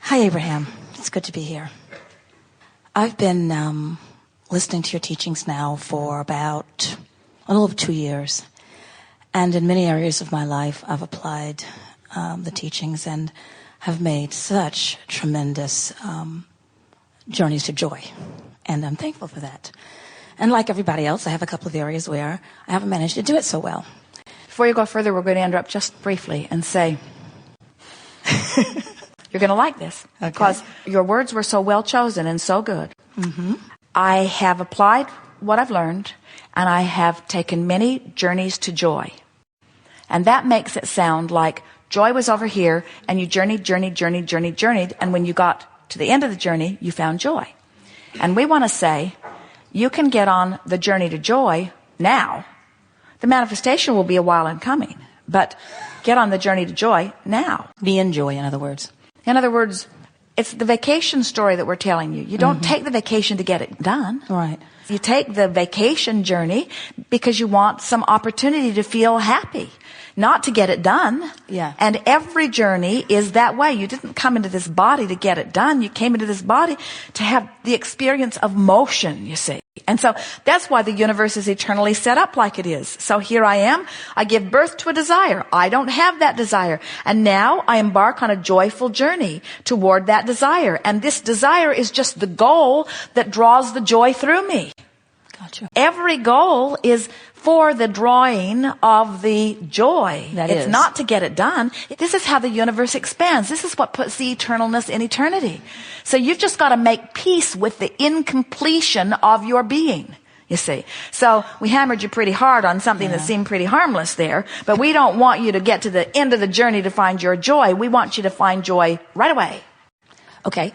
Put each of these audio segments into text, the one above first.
Hi, Abraham. It's good to be here. I've been listening to your teachings now for about a little over 2 years. And in many areas of my life, I've applied the teachings and have made such tremendous journeys to joy. And I'm thankful for that. And like everybody else, I have a couple of areas where I haven't managed to do it so well. Before you go further, we're going to interrupt just briefly and say, you're going to like this, because your words were so well chosen and so good. Mm-hmm. I have applied what I've learned, and I have taken many journeys to joy. And that makes it sound like joy was over here, and you journeyed, and when you got to the end of the journey, you found joy. And we want to say, you can get on the journey to joy now. The manifestation will be a while in coming, but get on the journey to joy now. Be in joy, in other words. In other words, it's the vacation story that we're telling you. You don't take the vacation to get it done. Right. You take the vacation journey because you want some opportunity to feel happy, not to get it done. Yeah. And every journey is that way. You didn't come into this body to get it done. You came into this body to have the experience of motion, you see. And so that's why the universe is eternally set up like it is. So here I am. I give birth to a desire. I don't have that desire. And now I embark on a joyful journey toward that desire. And this desire is just the goal that draws the joy through me. Gotcha. Every goal is for the drawing of the joy. It's not to get it done. This is how the universe expands. This is what puts the eternalness in eternity. So you've just got to make peace with the incompletion of your being, you see. So we hammered you pretty hard on something that seemed pretty harmless there, but we don't want you to get to the end of the journey to find your joy. We want you to find joy right away. Okay.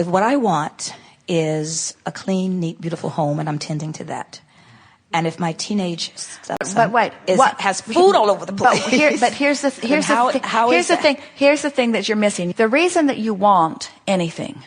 What I want is a clean, neat, beautiful home, and I'm tending to that. And if my teenage son has food all over the place. Here's the thing that you're missing. The reason that you want anything,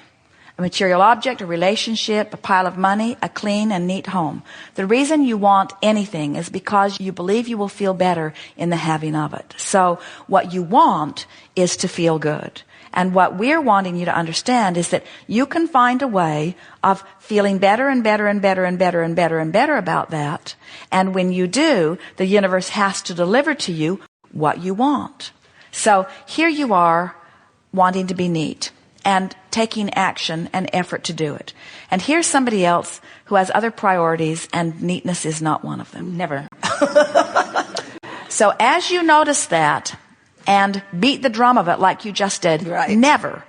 a material object, a relationship, a pile of money, a clean and neat home, the reason you want anything is because you believe you will feel better in the having of it. So what you want is to feel good. And what we're wanting you to understand is that you can find a way of feeling better and better and better and better and better and better about that. And when you do, the universe has to deliver to you what you want. So here you are wanting to be neat and taking action and effort to do it. And here's somebody else who has other priorities, and neatness is not one of them. Never. So as you notice that, and beat the drum of it like you just did. Right. Never,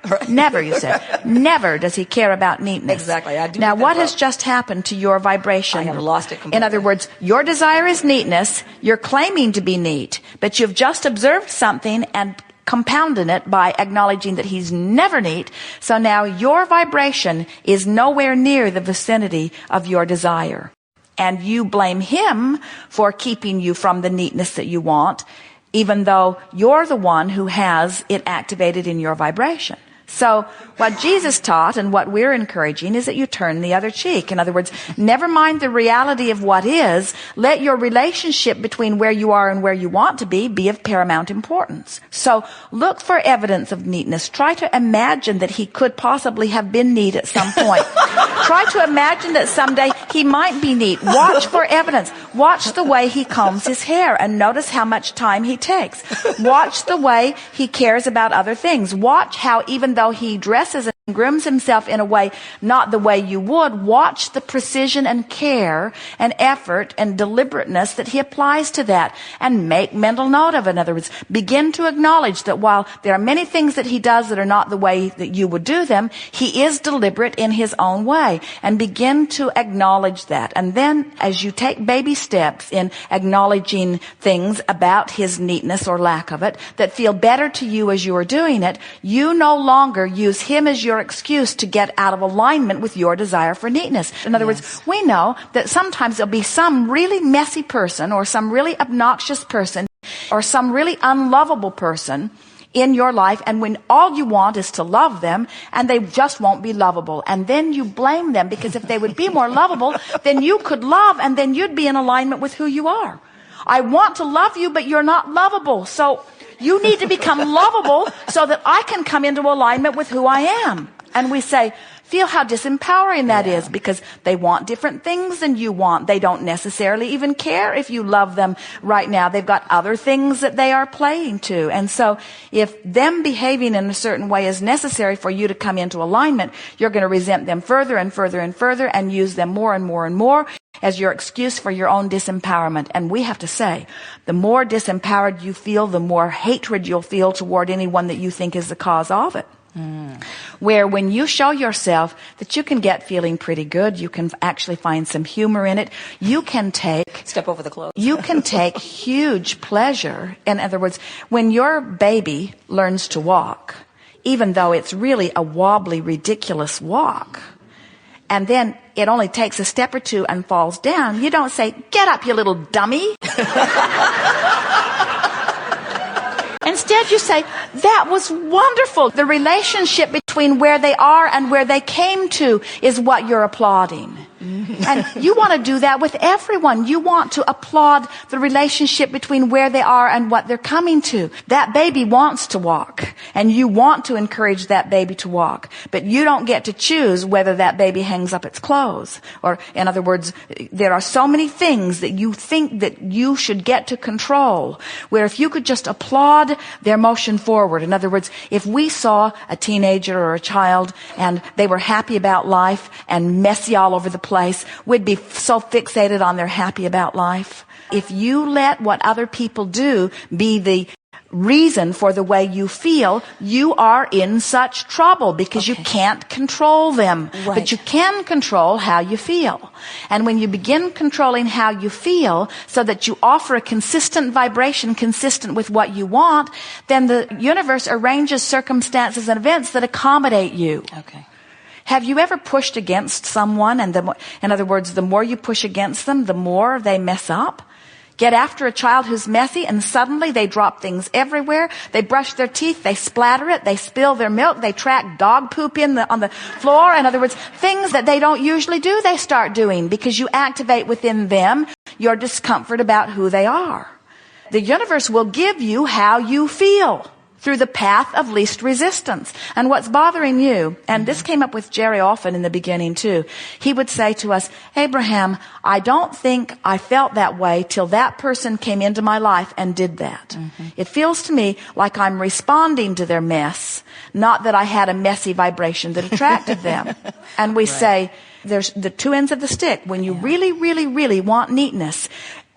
you said. Never does he care about neatness. Exactly. I do. Now, what has just happened to your vibration? I have lost it completely. In other words, your desire is neatness. You're claiming to be neat, but you've just observed something and compounded it by acknowledging that he's never neat. So now your vibration is nowhere near the vicinity of your desire. And you blame him for keeping you from the neatness that you want, even though you're the one who has it activated in your vibration. So what Jesus taught and what we're encouraging is that you turn the other cheek. In other words, never mind the reality of what is. Let your relationship between where you are and where you want to be of paramount importance. So look for evidence of neatness. Try to imagine that he could possibly have been neat at some point. Try to imagine that someday he might be neat. Watch for evidence. Watch the way he combs his hair and notice how much time he takes. Watch the way he cares about other things. Watch how even though he dresses and grooms himself in a way not the way you would, watch the precision and care and effort and deliberateness that he applies to that, and make mental note of it. In other words, begin to acknowledge that while there are many things that he does that are not the way that you would do them, he is deliberate in his own way, and begin to acknowledge that. And then as you take baby steps in acknowledging things about his neatness or lack of it that feel better to you as you are doing it, you no longer use him as your excuse to get out of alignment with your desire for neatness. In other words, we know that sometimes there'll be some really messy person or some really obnoxious person or some really unlovable person in your life, and when all you want is to love them, and they just won't be lovable. And then you blame them, because if they would be more lovable, then you could love, and then you'd be in alignment with who you are. I want to love you, but you're not lovable. So You need to become lovable so that I can come into alignment with who I am. And we say, feel how disempowering that is, because they want different things than you want. They don't necessarily even care if you love them right now. They've got other things that they are playing to. And so if them behaving in a certain way is necessary for you to come into alignment, you're going to resent them further and further and further and use them more and more and more as your excuse for your own disempowerment. And we have to say, the more disempowered you feel, the more hatred you'll feel toward anyone that you think is the cause of it. Where when you show yourself that you can get feeling pretty good, you can actually find some humor in it, you can take... Step over the clothes. You can take huge pleasure. In other words, when your baby learns to walk, even though it's really a wobbly, ridiculous walk, and then it only takes a step or two and falls down, you don't say, "Get up, you little dummy." Instead, you say, "That was wonderful." The relationship between where they are and where they came to is what you're applauding. And you want to do that with everyone. You want to applaud the relationship between where they are and what they're coming to. That baby wants to walk, and you want to encourage that baby to walk. But you don't get to choose whether that baby hangs up its clothes. Or, in other words, there are so many things that you think that you should get to control, where if you could just applaud their motion forward. In other words, if we saw a teenager or a child and they were happy about life and messy all over the place, we'd be so fixated on their happy about life. If you let what other people do be the reason for the way you feel, you are in such trouble because you can't control them. Right. But you can control how you feel. And when you begin controlling how you feel so that you offer a consistent vibration consistent with what you want, then the universe arranges circumstances and events that accommodate you. Okay. Have you ever pushed against someone, and in other words, the more you push against them, the more they mess up? Get after a child who's messy, and suddenly they drop things everywhere. They brush their teeth, they splatter it, they spill their milk, they track dog poop on the floor. In other words, things that they don't usually do, they start doing because you activate within them your discomfort about who they are. The universe will give you how you feel through the path of least resistance. And what's bothering you, and this came up with Jerry often in the beginning too, he would say to us, "Abraham, I don't think I felt that way till that person came into my life and did that. It feels to me like I'm responding to their mess, not that I had a messy vibration that attracted them." And we say, there's the two ends of the stick. When you really, really, really want neatness,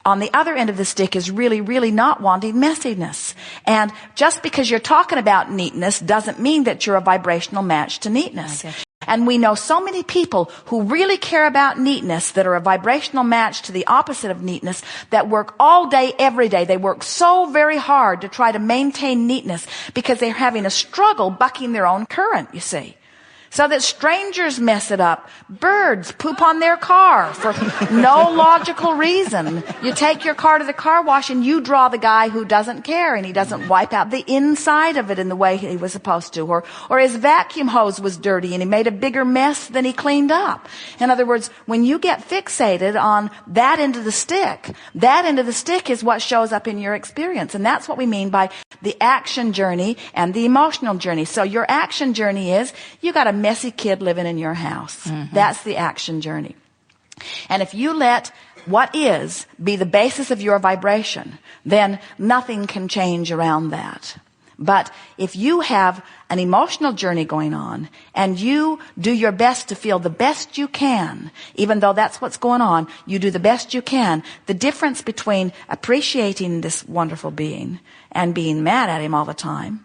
on the other end of the stick is really, really not wanting messiness. And just because you're talking about neatness doesn't mean that you're a vibrational match to neatness. And we know so many people who really care about neatness that are a vibrational match to the opposite of neatness that work all day, every day. They work so very hard to try to maintain neatness because they're having a struggle bucking their own current, you see. So that strangers mess it up. Birds poop on their car for no logical reason. You take your car to the car wash and you draw the guy who doesn't care and he doesn't wipe out the inside of it in the way he was supposed to. Or his vacuum hose was dirty and he made a bigger mess than he cleaned up. In other words, when you get fixated on that end of the stick is what shows up in your experience. And that's what we mean by the action journey and the emotional journey. So your action journey is you got a messy kid living in your house. That's the action journey. And if you let what is be the basis of your vibration, then nothing can change around that. But if you have an emotional journey going on and you do your best to feel the best you can, even though that's what's going on, you do the best you can. The difference between appreciating this wonderful being and being mad at him all the time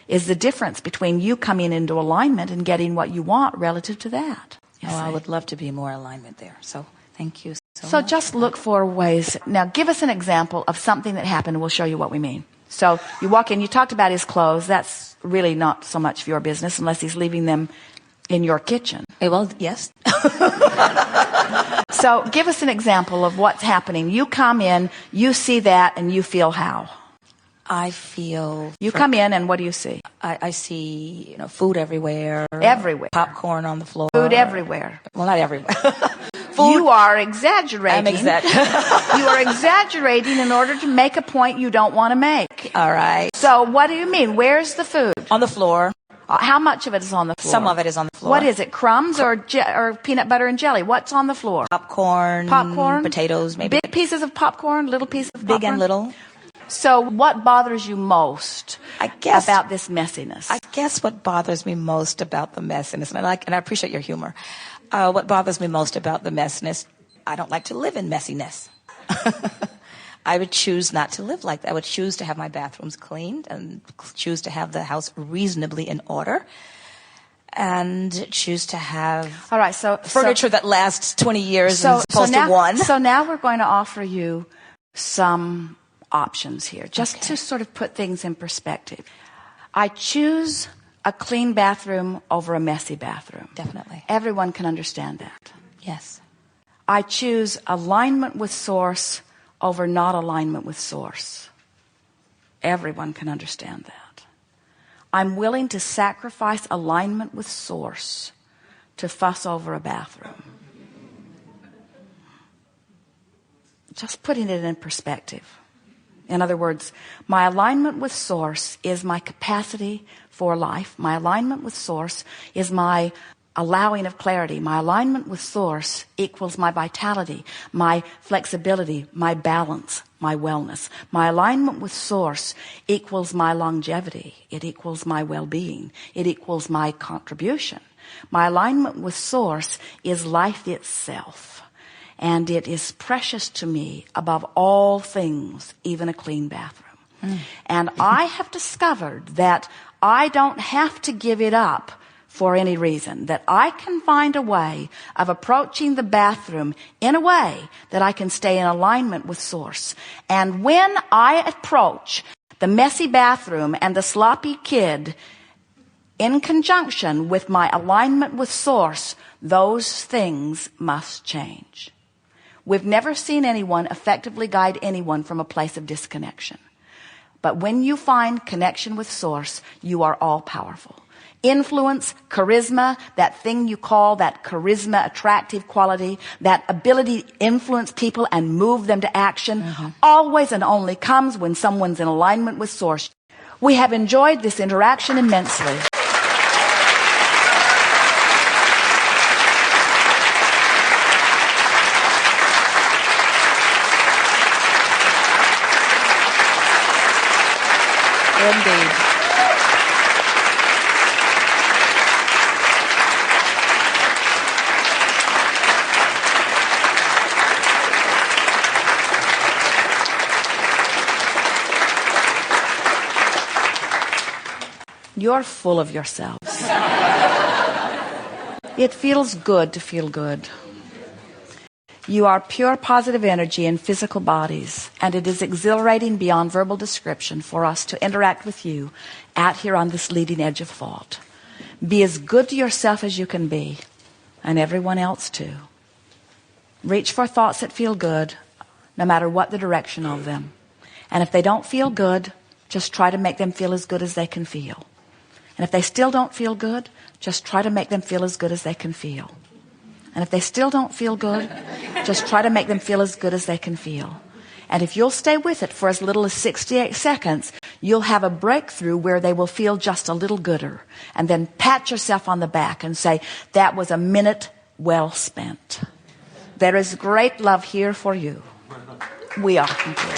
is the difference between you coming into alignment and getting what you want relative to that. I would love to be more alignment there. So thank you so So much. just look for ways. Now give us an example of something that happened and we'll show you what we mean. So you walk in, you talked about his clothes. That's really not so much of your business unless he's leaving them in your kitchen. Well, yes. So give us an example of what's happening. You come in, you see that, and you feel how? I feel... You come in and what do you see? I see, food everywhere. Everywhere. Popcorn on the floor. Food everywhere. Well, not everywhere. Food. You are exaggerating. I'm exaggerating. You are exaggerating in order to make a point you don't want to make. All right. So what do you mean? Where's the food? On the floor. How much of it is on the floor? Some of it is on the floor. What is it? Crumbs or peanut butter and jelly? What's on the floor? Popcorn. Popcorn. Potatoes, maybe. Big pieces of popcorn, little pieces of popcorn? Big and little. So what bothers you most about this messiness? I guess what bothers me most about the messiness, and I appreciate your humor. What bothers me most about the messiness, I don't like to live in messiness. I would choose not to live like that. I would choose to have my bathrooms cleaned and choose to have the house reasonably in order and choose to have all right, so furniture that lasts 20 years as opposed to one. So now we're going to offer you some options here, just to sort of put things in perspective. I choose a clean bathroom over a messy bathroom. Definitely. Everyone can understand that. Yes. I choose alignment with source over not alignment with source. Everyone can understand that. I'm willing to sacrifice alignment with source to fuss over a bathroom. Just putting it in perspective. In other words, my alignment with source is my capacity for life. My alignment with source is my allowing of clarity. My alignment with source equals my vitality, my flexibility, my balance, my wellness. My alignment with source equals my longevity. It equals my well-being. It equals my contribution. My alignment with source is life itself. And it is precious to me above all things, even a clean bathroom. And I have discovered that I don't have to give it up for any reason, that I can find a way of approaching the bathroom in a way that I can stay in alignment with source. And when I approach the messy bathroom and the sloppy kid in conjunction with my alignment with source, those things must change. We've never seen anyone effectively guide anyone from a place of disconnection. But when you find connection with source, you are all powerful. Influence, charisma, that thing you call that charisma, attractive quality, that ability to influence people and move them to action, always and only comes when someone's in alignment with source. We have enjoyed this interaction immensely. Indeed. You're full of yourselves. It feels good to feel good. You are pure positive energy in physical bodies, and it is exhilarating beyond verbal description for us to interact with you out here on this leading edge of thought. Be as good to yourself as you can be, and everyone else too. Reach for thoughts that feel good, no matter what the direction of them. And if they don't feel good, just try to make them feel as good as they can feel. And if they still don't feel good, just try to make them feel as good as they can feel. And if they still don't feel good, just try to make them feel as good as they can feel. And if you'll stay with it for as little as 68 seconds, you'll have a breakthrough where they will feel just a little gooder. And then pat yourself on the back and say, that was a minute well spent. There is great love here for you. We are complete.